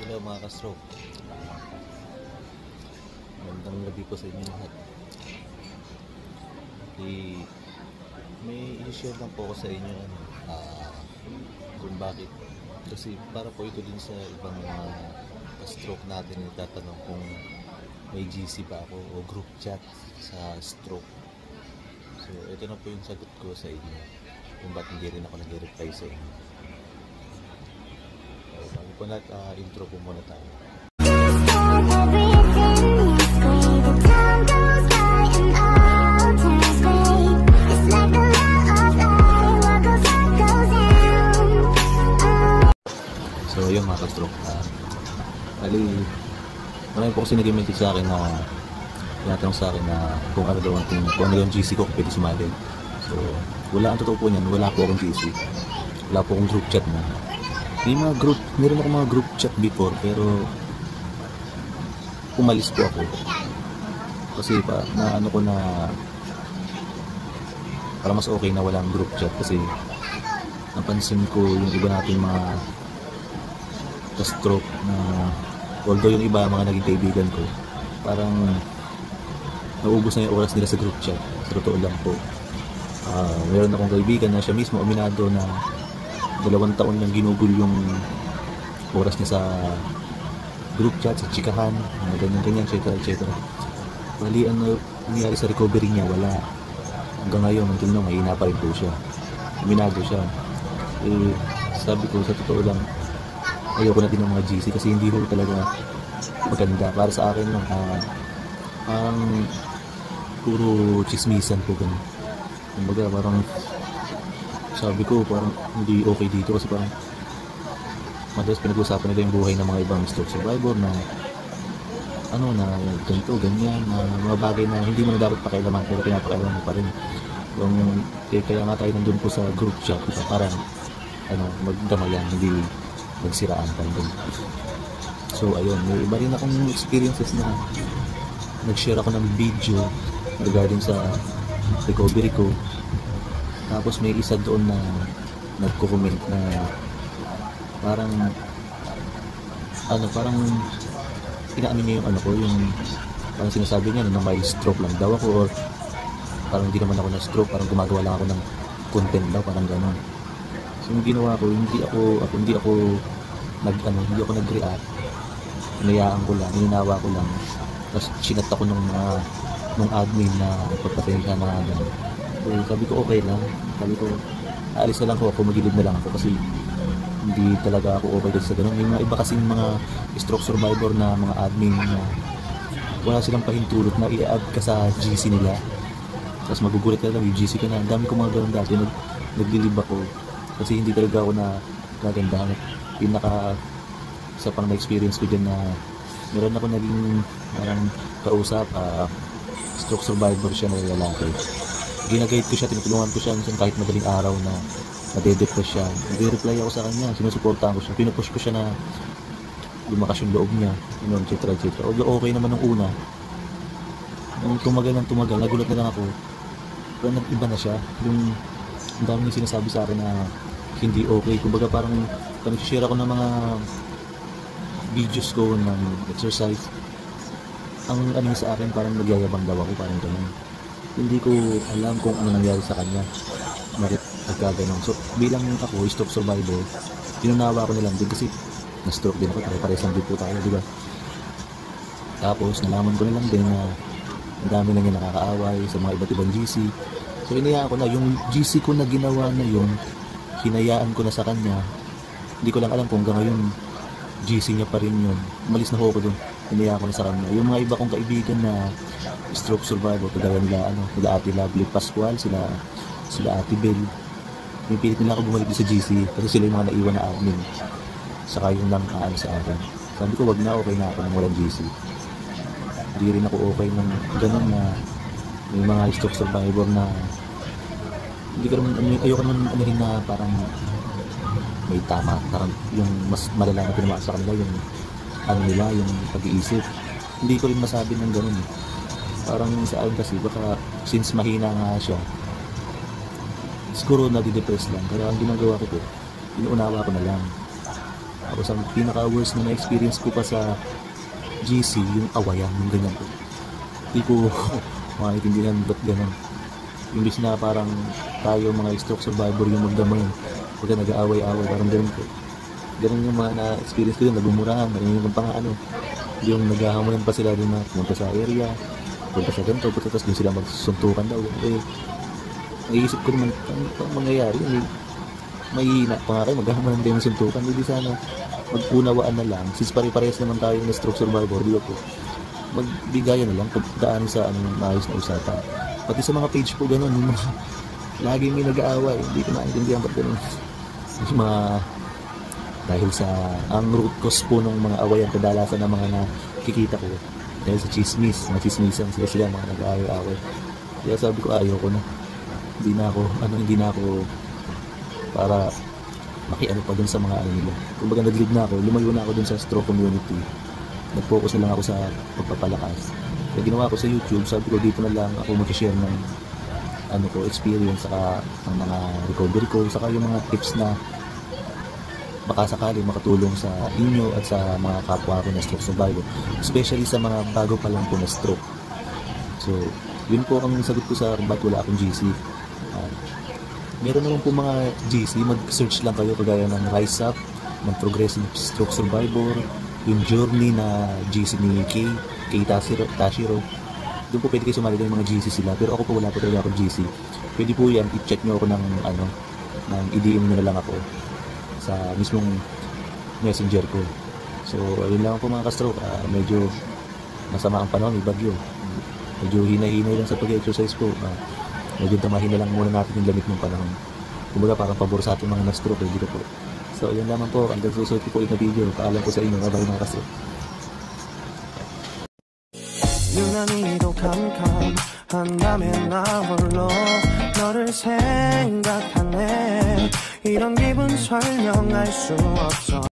Hello mga ka-stroke. Magandang gabi po sa inyo lahat. May i-share lang po ako sa inyo kung bakit. Kasi para po ito din sa ibang mga ka-stroke natin na tatanong kung may GC ba ako o group chat sa stroke. So ito na po yung sagot ko sa inyo kung bakit hindi rin ako nag-reply sa inyo. Bago po intro po muna tayo. So yun mga ka-stroke, marami po kasi nag-message sa akin na tinatanong sa akin na kung ano daw kung ano yung GC ko, kung pwede sumali. So wala, ang totoo po niyan, wala po akong GC, wala po akong group chat na. Meron ako mga group chat before, pero umalis po ako kasi na para mas okay na walang group chat. Kasi napansin ko yung iba natin mga ka-stroke na although yung iba mga naging kaibigan ko, parang naubos na yung oras nila sa group chat. Sa totoo lang po, meron akong kaibigan na siya mismo aminado na 2 taon lang ginugol yung oras niya sa group chat, sa chikahan, ganyan, etc. Bali, ano nangyari sa recovery niya, wala. Hanggang ngayon, until now, mahina pa rin po siya. Aminado siya. Sabi ko, sa totoo lang, ayoko na din ng mga GC kasi hindi ko talaga maganda. Para sa akin, parang puro chismisan po ganun. Kumbaga, parang sabi ko, parang hindi okay dito kasi parang madalas pinag-usapan nila yung buhay ng mga ibang stroke survivor na na ganito, ganyan, na mga bagay na hindi mo na dapat pakialaman pero pinapakailaman mo pa rin. Kaya nga tayo nandun po sa group chat para magdamayan, hindi magsiraan pa rin. So ayun, may iba rin akong experiences na nag-share ako ng video regarding sa recovery ko. Tapos may isa doon na nagko-comment na parang inaamin niya yung parang sinasabi niya na may stroke lang daw ako, or parang hindi naman ako na stroke, parang gumagawa lang ako ng content daw, parang gano'n. So yung ginawa ko, hindi ako nag-react. Hinayaan ko lang, hininawa ko lang. Tapos chinat ako nung admin na pagpasensya na gano'n. So sabi ko okay lang. Sabi ko aalis na lang ako, magilid na lang ako kasi hindi talaga ako okay sa gano'n. May mga iba kasing mga stroke survivor na mga admin na wala silang pahintulot na i-add ka sa GC nila. Tapos magugulat ka lang, yung GC ka na. Ang dami ko mga gano'n dati, naglilib ako kasi hindi talaga ako na gagandahan. Isa pang na-experience ko dyan na meron ako naging parang kausap, stroke survivor siya na lalaki. Ginaguide ko siya, tinutulungan ko siya kahit madaling araw na nade-depress siya. Nag-reply ako sa kanya, sinusuportahan ko siya, pinupush ko siya na lumakas yung loob niya, etc. Although okay naman nung una, nung tumagal, nagulat na lang ako, pero nag-iba na siya. Yung ang dami niya sinasabi sa akin na hindi okay. Kumbaga parang nag-share ako ng mga videos ko ng exercise. Ang sa akin, parang nagyayabang daw ako, parang ganun. Hindi ko alam kung ano nangyari sa kanya, bakit nagkaganon. So bilang ako, stroke survivor, tinunawa ko na lang din kasi na-stroke din ako, pare-paresang din po tayo, diba? Tapos nalaman ko na lang din na ang dami na niya nakakaaway sa mga iba't ibang GC. So inayaan ko na, yung GC ko na ginawa na yun, hinayaan ko na sa kanya. Hindi ko lang alam kung hanggang ngayon GC niya pa rin yun. Umalis na ako dun, hinayaan ko na sa kanya. Yung mga iba kong kaibigan na stroke survivor, kagaya nila Ate Lovely Pascual, sila Ate Bell, yung pilit nila ako bumalik sa GC kasi sila yung mga naiwan na admin, saka yung lang sa akin. Sabi ko wag na, okay na ako ng walang GC. Hindi rin ako okay ng ganun na may mga stroke survivor na ayoko naman rin na parang may tama, parang yung mas malala na tinamaan sa kanila yung yung pag-iisip. Hindi ko rin masabi ng ganun. Parang sa akin kasi baka since mahina nga siya, siguro nadidepress lang. Kaya ang ginagawa ko po, inuunawa ko na lang. Tapos ang pinaka-worst na na-experience ko pa sa GC, yung awayan, yung ganyan po. Hindi ko maintindihan ba't ganun. Imbis na parang tayo mga stroke survivor yung magdamayan, pagka nag-aaway-aaway, parang ganun po. Ganun yung mga na-experience ko yun, nagmumurahan, narinig pa nga yung naghahamunan pa sila din na pumunta sa area, punta sa ganito, tapos doon sila magsuntukan daw. Eh, naisip ko naman, ano mangyayari? May hina pa nga kayo, maghahamunan din yung suntukan. Hindi sana magpunawaan na lang, since pare-parehas naman tayo na stroke survivor, di ba po? Magbigayan na lang, pagdaan sa maayos na usapan. Pati sa mga page po ganun, yung mga laging may nag-aaway, hindi ko maintindihan ba't ganun. Yung mga dahil sa ang root cause po ng mga awayan kadalasan ng mga nakikita ko dahil sa chismis, machismisan sila mga nag-aaway-away. Kaya sabi ko ayoko na, hindi na ako para makiano pa dun sa mga nila. Kumbaga nag-leave na ako, lumayo na ako dun sa stroke community, nag-focus na lang ako sa pagpapalakas. Kaya ginawa ko sa YouTube, sabi ko dito na lang ako mag-share ng experience saka ng mga recovery ko, saka yung mga tips na baka sakali makatulong sa inyo at sa mga kapwa ko na stroke survivor, especially sa mga bago pa lang po na stroke. So, yun po ang sagot ko sa ba't wala akong GC. Meron naman po mga GC, mag-search lang kayo kagaya ng Rise Up, ng Progressive Stroke Survivor, yung Journey na GC ni Kay Tashiro. Doon po pwede kayo sumali ng mga GC sila, pero ako po wala po talaga akong GC. Pwede po yan, i-check nyo ako ng i-DM nyo na lang ako sa mismong messenger ko. So, ayun lang po mga ka-stroke. Medyo masama ang panahon, may bagyo. Medyo hinay-hinay lang sa pag-exercise ko. Medyo damahin na lang muna natin yung lamig ng panahon. Kumbaga parang pabor sa ating mga na-stroke, dito po. So, ayun lamang po. Hanggang susunod ko po yung video. Paalam ko sa inyo. Bye-bye mga ka-stroke. 유난히도 캄캄한다면 나 홀로 너를 생각하네. 이런 기분 설명할 수 없어.